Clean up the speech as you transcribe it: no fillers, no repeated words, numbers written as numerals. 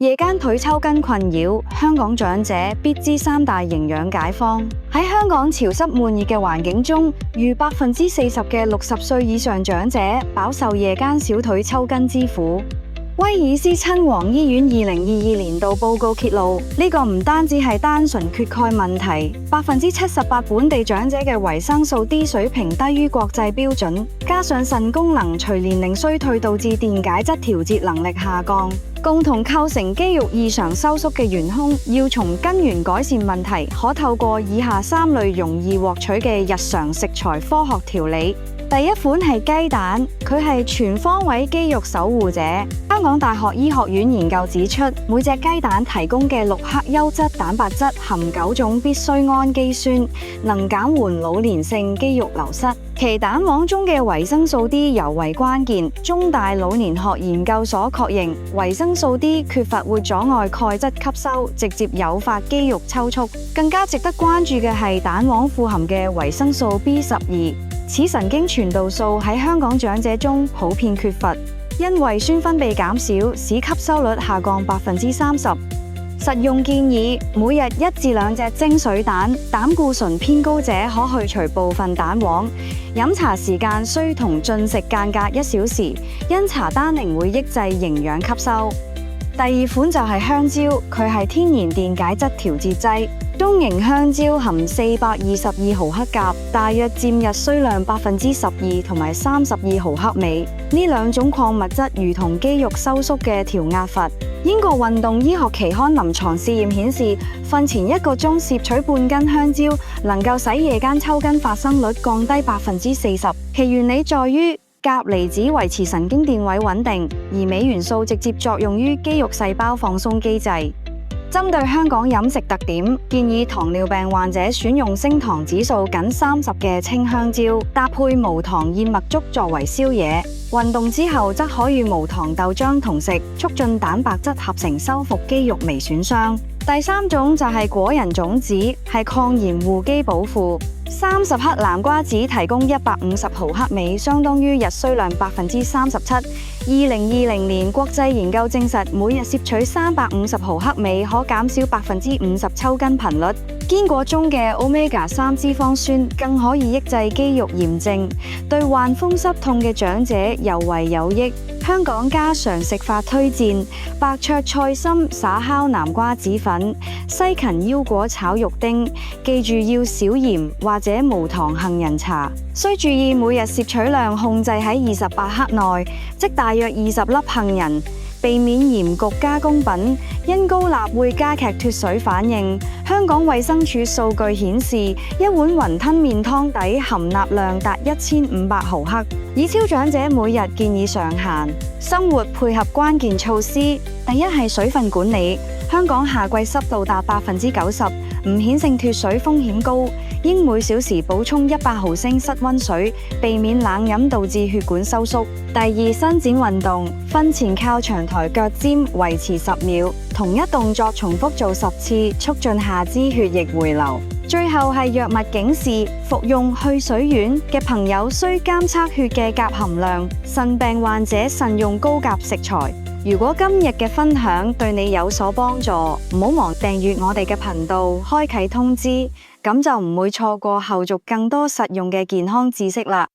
夜間腿抽筋困擾，香港長者必知三大營養解方。喺香港潮濕悶熱嘅環境中，逾40%嘅60歲以上長者飽受夜間小腿抽筋之苦。威爾斯親王醫院2022年度報告揭露，呢個唔單止係單純缺鈣問題，78%本地長者嘅維生素 D 水平低於國際標準，加上腎功能隨年齡衰退導致電解質調節能力下降，共同構成肌肉異常收縮嘅元兇。要從根源改善問題，可透過以下3類容易獲取嘅日常食材科學調理。第一款係雞蛋，佢係全方位肌肉守護者。香港大學醫學院研究指出，每隻雞蛋提供嘅6克優質蛋白質含9種必需氨基酸，能減緩老年性肌肉流失。其蛋黃中嘅維生素 D 尤為關鍵。中大老年學研究所確認，維生素 D 缺乏會阻礙鈣質吸收，直接誘發肌肉抽搐。更加值得關注嘅係蛋黃富含嘅維生素 B12。此神經傳導素喺香港長者中普遍缺乏，因胃酸分泌減少，使吸收率下降30%。實用建議：每日1至2隻蒸水蛋，膽固醇偏高者可去除部分蛋黃。飲茶時間需同進食間隔1小時，因茶單寧會抑制營養吸收。第二款就係香蕉，佢係天然電解質調節劑。中型香蕉含422毫克鉀，大約佔日需量12%同埋32毫克鎂。呢兩種礦物質如同肌肉收縮嘅調壓閥。英國運動醫學期刊臨床試驗顯示，瞓前1個鐘攝取半斤香蕉，能夠使夜間抽筋發生率降低40%。其原理在於鉀離子維持神經電位穩定，而鎂元素直接作用於肌肉細胞放鬆機制。針對香港飲食特點，建議糖尿病患者選用升糖指數僅30嘅青香蕉，搭配無糖燕麥粥作為宵夜。運動之後則可與無糖豆漿同食，促進蛋白質合成，修復肌肉微損傷。第三種就係果仁種子，係抗炎護肌寶庫。30克南瓜子提供150毫克鎂，相當於日需量37%。2020年國際研究證實，每日攝取350毫克鎂可減少50%抽筋頻率。堅果中嘅 Omega-3 脂肪酸更可以抑制肌肉炎症，對患風濕痛嘅長者尤為有益。香港家常食法推薦：白灼菜心撒烤南瓜子粉、西芹腰果炒肉丁。記住要少鹽或者無糖杏仁茶。需注意每日攝取量控制喺28克內，即大約20粒杏仁。避免鹽焗加工品，因高鈉會加劇脫水反應。香港衛生署數據顯示，一碗雲吞麵湯底含鈉量達1500毫克，以超長者每日建議上限。生活配合關鍵措施，第一係水分管理。香港夏季濕度達90%，唔顯性脫水風險高，應每小時補充100毫升室溫水，避免冷飲導致血管收縮。第二，伸展運動，瞓前靠長台腳尖維持10秒，同一動作重複做10次，促進下肢血液回流。最後係藥物警示，服用去水丸嘅朋友需監測血嘅鉀含量，腎病患者慎用高鉀食材。如果今日嘅分享對你有所幫助，唔好忘訂閱我哋嘅頻道，開啟通知，咁就唔會錯過後續更多實用嘅健康知識啦。